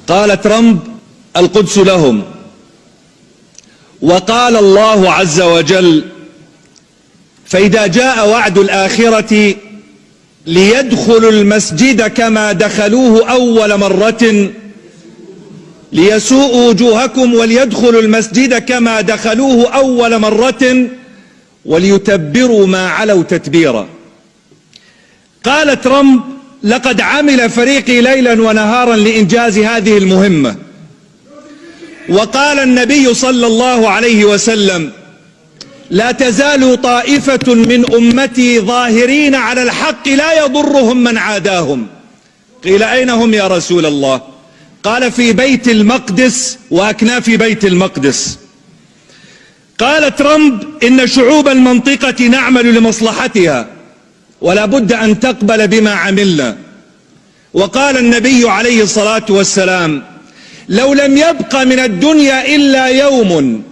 قال ترامب: القدس لهم. وقال الله عز وجل: فإذا جاء وعد الآخرة ليدخلوا المسجد كما دخلوه أول مرة ليسوءوا وجوهكم وليدخلوا المسجد كما دخلوه أول مرة وليتبروا ما علوا تتبيرا. قال ترامب: لقد عمل فريقي ليلا ونهارا لإنجاز هذه المهمة. وقال النبي صلى الله عليه وسلم: لا تزال طائفة من أمتي ظاهرين على الحق لا يضرهم من عاداهم. قيل: أين هم يا رسول الله؟ قال: في بيت المقدس وأكناف بيت المقدس. قال ترامب: إن شعوب المنطقة نعمل لمصلحتها ولا بد أن تقبل بما عملنا. وقال النبي عليه الصلاة والسلام: لو لم يبق من الدنيا إلا يوم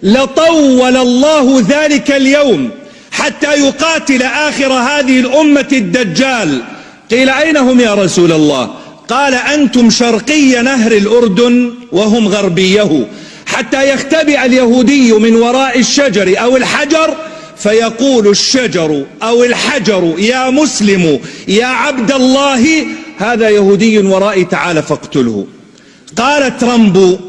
لطول الله ذلك اليوم حتى يقاتل آخر هذه الأمة الدجال. قيل: أين هم يا رسول الله؟ قال: أنتم شرقي نهر الأردن وهم غربيه، حتى يختبئ اليهودي من وراء الشجر أو الحجر فيقول الشجر أو الحجر: يا مسلم يا عبد الله، هذا يهودي ورائي، تعال فاقتله. قال ترامب: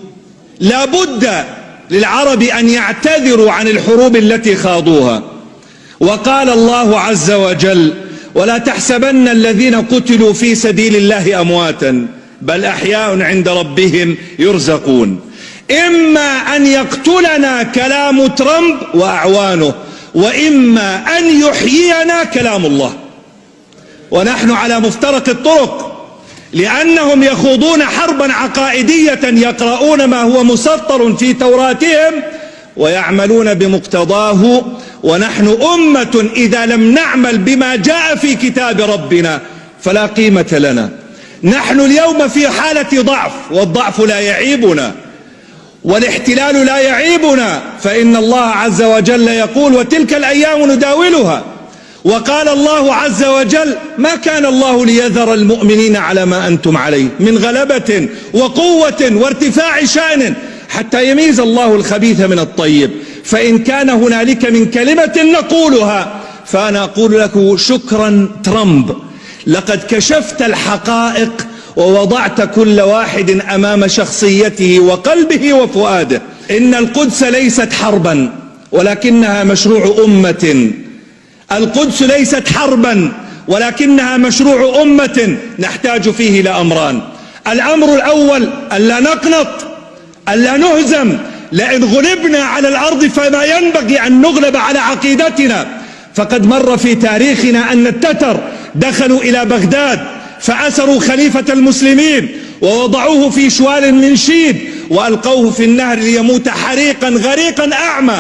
لا بد للعرب أن يعتذروا عن الحروب التي خاضوها. وقال الله عز وجل: ولا تحسبن الذين قتلوا في سبيل الله أمواتا بل أحياء عند ربهم يرزقون. إما أن يقتلنا كلام ترامب وأعوانه، وإما أن يحيينا كلام الله. ونحن على مفترق الطرق، لأنهم يخوضون حربا عقائدية يقرؤون ما هو مسطر في توراتهم ويعملون بمقتضاه، ونحن أمة إذا لم نعمل بما جاء في كتاب ربنا فلا قيمة لنا. نحن اليوم في حالة ضعف، والضعف لا يعيبنا والاحتلال لا يعيبنا، فإن الله عز وجل يقول: وتلك الأيام نداولها. وقال الله عز وجل: ما كان الله ليذر المؤمنين على ما أنتم عليه من غلبة وقوة وارتفاع شأن حتى يميز الله الخبيث من الطيب. فإن كان هنالك من كلمة نقولها فأنا أقول لك: شكرا ترامب، لقد كشفت الحقائق ووضعت كل واحد أمام شخصيته وقلبه وفؤاده. إن القدس ليست حربا ولكنها مشروع أمة. القدس ليست حربا ولكنها مشروع أمة نحتاج فيه إلى أمران. الأمر الأول: ألا نقنط، ألا نهزم. لئن غلبنا على الأرض فما ينبغي أن نغلب على عقيدتنا. فقد مر في تاريخنا أن التتر دخلوا إلى بغداد فأسروا خليفة المسلمين ووضعوه في شوال من شيد وألقوه في النهر ليموت حريقا غريقا أعمى.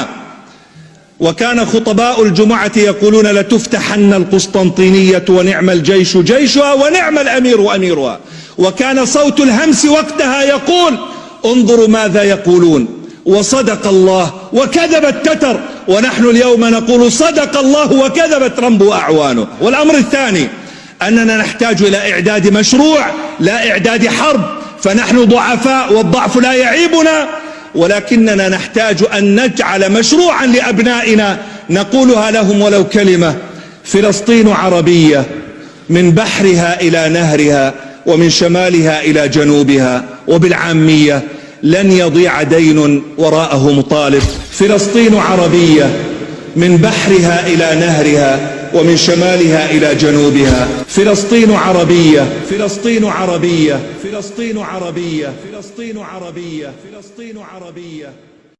وكان خطباء الجمعة يقولون: لتفتحن القسطنطينية ونعم الجيش جيشها ونعم الأمير أميرها. وكان صوت الهمس وقتها يقول: انظروا ماذا يقولون. وصدق الله وكذب التتر، ونحن اليوم نقول: صدق الله وكذب ترامب وأعوانه. والأمر الثاني: أننا نحتاج إلى إعداد مشروع لا إعداد حرب. فنحن ضعفاء والضعف لا يعيبنا، ولكننا نحتاج أن نجعل مشروعا لأبنائنا نقولها لهم ولو كلمة: فلسطين عربية من بحرها إلى نهرها ومن شمالها إلى جنوبها، وبالعامية: لن يضيع دين وراءه مطالب. فلسطين عربية من بحرها إلى نهرها ومن شمالها إلى جنوبها. فلسطين عربية، فلسطين عربية، فلسطين عربية، فلسطين عربية، فلسطين عربية.